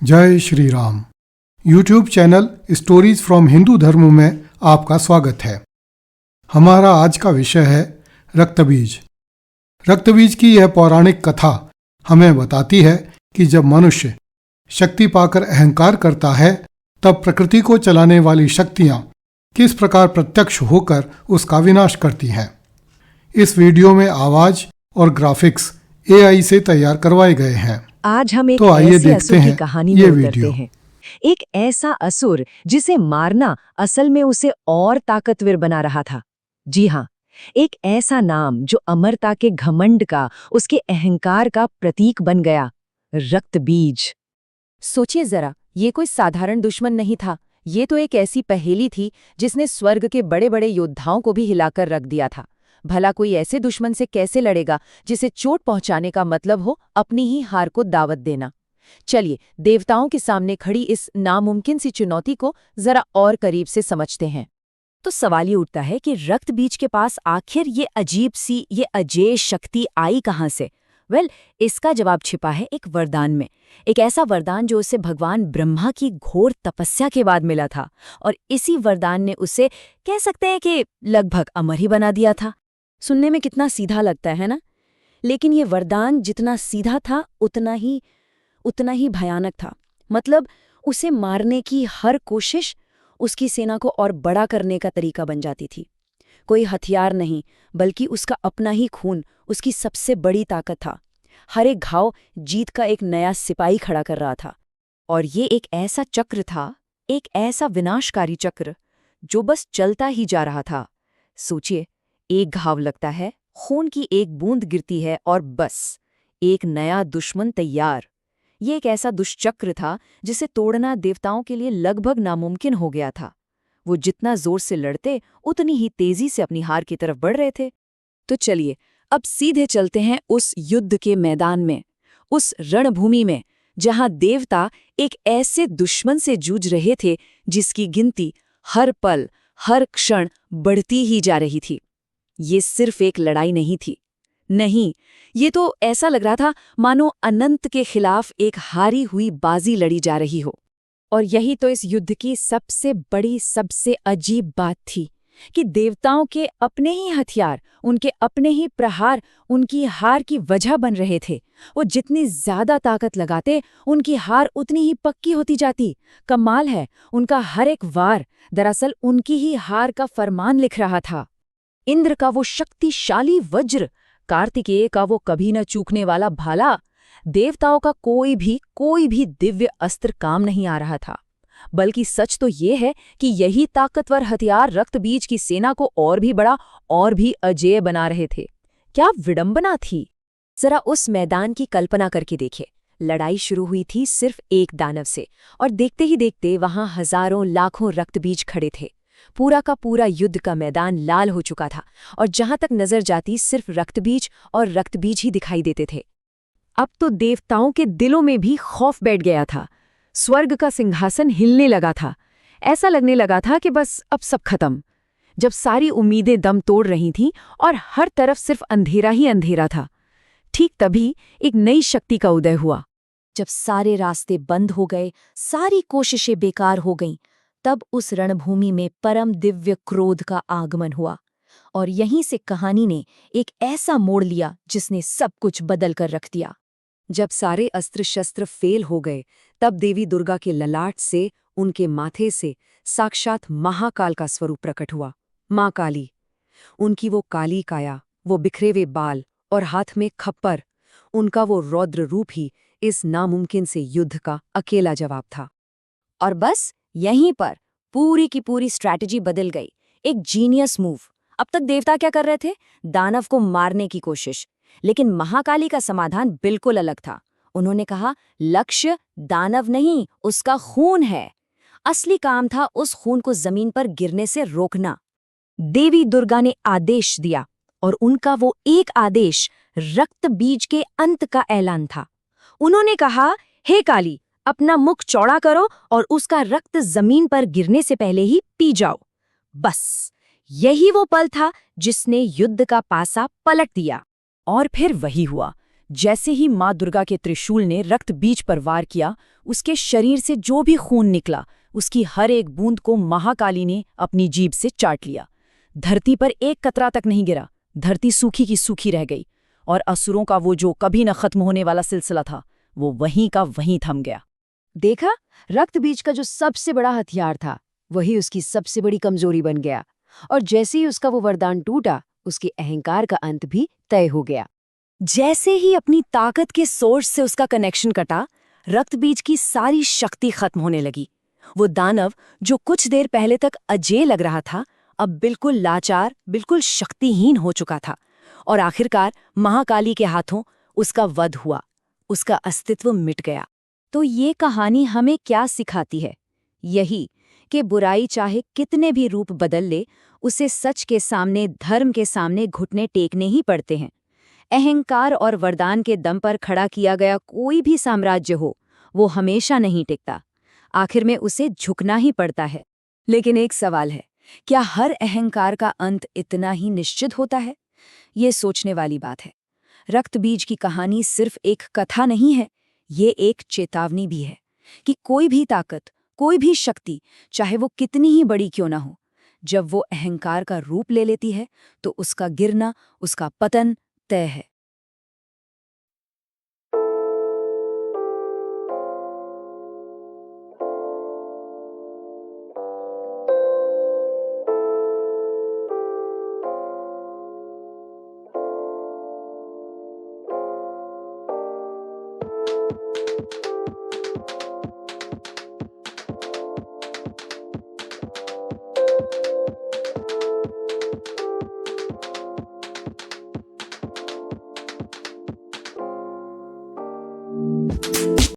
जय Shri Ram. YouTube channel stories from Hindu धर्म में आपका स्वागत है। हमारा आज का विषय है रक्तबीज। रक्तबीज की यह पौराणिक कथा हमें बताती है कि जब मनुष्य शक्ति पाकर अहंकार करता है तब प्रकृति को चलाने वाली शक्तियां किस प्रकार प्रत्यक्ष होकर उसका विनाश करती हैं। इस वीडियो में आवाज और ग्राफिक्स AI से तैयार करवाए गए हैं। आज हम एक तो आइए ऐसे देखते असुर की हैं कहानी ये में उतरते वीडियो। हैं। एक ऐसा असुर जिसे मारना असल में उसे और ताकतवर बना रहा था। जी हाँ, एक ऐसा नाम जो अमरता के घमंड का, उसके अहंकार का प्रतीक बन गया, रक्तबीज। सोचिए जरा, ये कोई साधारण दुश्मन नहीं था। ये तो एक ऐसी पहेली थी जिसने स्वर्ग के बड़े बड़े योद्धाओं को भी हिलाकर रख दिया था। भला कोई ऐसे दुश्मन से कैसे लड़ेगा जिसे चोट पहुंचाने का मतलब हो अपनी ही हार को दावत देना। चलिए देवताओं के सामने खड़ी इस नामुमकिन सी चुनौती को जरा और करीब से समझते हैं। तो सवाल ये उठता है कि रक्तबीज के पास आखिर ये अजीब सी, ये अजेय शक्ति आई कहाँ से? इसका जवाब छिपा है एक वरदान में। एक ऐसा वरदान जो उसे भगवान ब्रह्मा की घोर तपस्या के बाद मिला था, और इसी वरदान ने उसे, कह सकते हैं कि लगभग अमर ही बना दिया था। सुनने में कितना सीधा लगता है ना? लेकिन ये वरदान जितना सीधा था उतना ही भयानक था। मतलब उसे मारने की हर कोशिश उसकी सेना को और बड़ा करने का तरीका बन जाती थी। कोई हथियार नहीं, बल्कि उसका अपना ही खून उसकी सबसे बड़ी ताकत था। हर एक घाव जीत का एक नया सिपाही खड़ा कर रहा था। और ये एक ऐसा चक्र था, एक ऐसा विनाशकारी चक्र जो बस चलता ही जा रहा था। सोचिए, एक घाव लगता है, खून की एक बूंद गिरती है और बस एक नया दुश्मन तैयार। ये एक ऐसा दुष्चक्र था जिसे तोड़ना देवताओं के लिए लगभग नामुमकिन हो गया था। वो जितना जोर से लड़ते उतनी ही तेजी से अपनी हार की तरफ बढ़ रहे थे। तो चलिए अब सीधे चलते हैं उस युद्ध के मैदान में, उस रणभूमि में जहां देवता एक ऐसे दुश्मन से जूझ रहे थे जिसकी गिनती हर पल, हर क्षण बढ़ती ही जा रही थी। ये सिर्फ एक लड़ाई नहीं थी। नहीं, ये तो ऐसा लग रहा था मानो अनंत के खिलाफ एक हारी हुई बाजी लड़ी जा रही हो। और यही तो इस युद्ध की सबसे बड़ी, सबसे अजीब बात थी कि देवताओं के अपने ही हथियार, उनके अपने ही प्रहार उनकी हार की वजह बन रहे थे। वो जितनी ज्यादा ताकत लगाते, उनकी हार उतनी ही पक्की होती जाती। कमाल है, उनका हर एक वार दरअसल उनकी ही हार का फरमान लिख रहा था। इंद्र का वो शक्तिशाली वज्र, कार्तिकेय का वो कभी न चूकने वाला भाला, देवताओं का कोई भी दिव्य अस्त्र काम नहीं आ रहा था। बल्कि सच तो ये है कि यही ताकतवर हथियार रक्तबीज की सेना को और भी बड़ा, और भी अजेय बना रहे थे। क्या विडंबना थी! जरा उस मैदान की कल्पना करके देखिए। लड़ाई शुरू हुई थी सिर्फ एक दानव से, और देखते ही देखते वहां हजारों लाखों रक्तबीज खड़े थे। पूरा का पूरा युद्ध का मैदान लाल हो चुका था, और जहां तक नजर जाती सिर्फ रक्तबीज और रक्तबीज ही दिखाई देते थे। अब तो देवताओं के दिलों में भी खौफ बैठ गया था। स्वर्ग का सिंहासन हिलने लगा था। ऐसा लगने लगा था कि बस अब सब खत्म। जब सारी उम्मीदें दम तोड़ रही थीं और हर तरफ सिर्फ अंधेरा ही अंधेरा था, ठीक तभी एक नई शक्ति का उदय हुआ। जब सारे रास्ते बंद हो गए, सारी कोशिशें बेकार हो गईं, तब उस रणभूमि में परम दिव्य क्रोध का आगमन हुआ। और यहीं से कहानी ने एक ऐसा मोड़ लिया जिसने सब कुछ बदल कर रख दिया। जब सारे अस्त्र शस्त्र फेल हो गए, तब देवी दुर्गा के ललाट से, उनके माथे से साक्षात महाकाल का स्वरूप प्रकट हुआ। माँ काली, उनकी वो काली काया, वो बिखरे हुए बाल और हाथ में खप्पर, उनका वो रौद्र रूप ही इस नामुमकिन से युद्ध का अकेला जवाब था। और बस यहीं पर पूरी की पूरी स्ट्रैटेजी बदल गई। एक जीनियस मूव। अब तक देवता क्या कर रहे थे? दानव को मारने की कोशिश। लेकिन महाकाली का समाधान बिल्कुल अलग था। उन्होंने कहा, लक्ष्य दानव नहीं, उसका खून है। असली काम था उस खून को जमीन पर गिरने से रोकना। देवी दुर्गा ने आदेश दिया, और उनका वो एक आदेश रक्तबीज के अंत का ऐलान था। उन्होंने कहा, हे काली, अपना मुख चौड़ा करो और उसका रक्त जमीन पर गिरने से पहले ही पी जाओ। बस यही वो पल था जिसने युद्ध का पासा पलट दिया। और फिर वही हुआ जैसे ही माँ दुर्गा के त्रिशूल ने रक्त बीज पर वार किया, उसके शरीर से जो भी खून निकला, उसकी हर एक बूंद को महाकाली ने अपनी जीभ से चाट लिया। धरती पर एक कतरा तक नहीं गिरा, धरती सूखी की सूखी रह गई, और असुरों का वो जो कभी न खत्म होने वाला सिलसिला था, वो वहीं का वहीं थम गया। देखा, रक्त बीज का जो सबसे बड़ा हथियार था, वही उसकी सबसे बड़ी कमजोरी बन गया। और जैसे ही उसका वो वरदान टूटा, उसके अहंकार का अंत भी तय हो गया। जैसे ही अपनी ताकत के सोर्स से उसका कनेक्शन कटा, रक्त बीज की सारी शक्ति खत्म होने लगी। वो दानव जो कुछ देर पहले तक अजेय लग रहा था, अब बिल्कुल लाचार, बिल्कुल शक्तिहीन हो चुका था। और आखिरकार महाकाली के हाथों उसका वध हुआ, उसका अस्तित्व मिट गया। तो ये कहानी हमें क्या सिखाती है? यही कि बुराई चाहे कितने भी रूप बदल ले, उसे सच के सामने, धर्म के सामने घुटने टेकने ही पड़ते हैं। अहंकार और वरदान के दम पर खड़ा किया गया कोई भी साम्राज्य हो, वो हमेशा नहीं टिकता। आखिर में उसे झुकना ही पड़ता है। लेकिन एक सवाल है, क्या हर अहंकार का अंत इतना ही निश्चित होता है? ये सोचने वाली बात है। रक्त बीज की कहानी सिर्फ एक कथा नहीं है, ये एक चेतावनी भी है कि कोई भी ताकत, कोई भी शक्ति, चाहे वो कितनी ही बड़ी क्यों ना हो, जब वो अहंकार का रूप ले लेती है, तो उसका गिरना, उसका पतन तय है।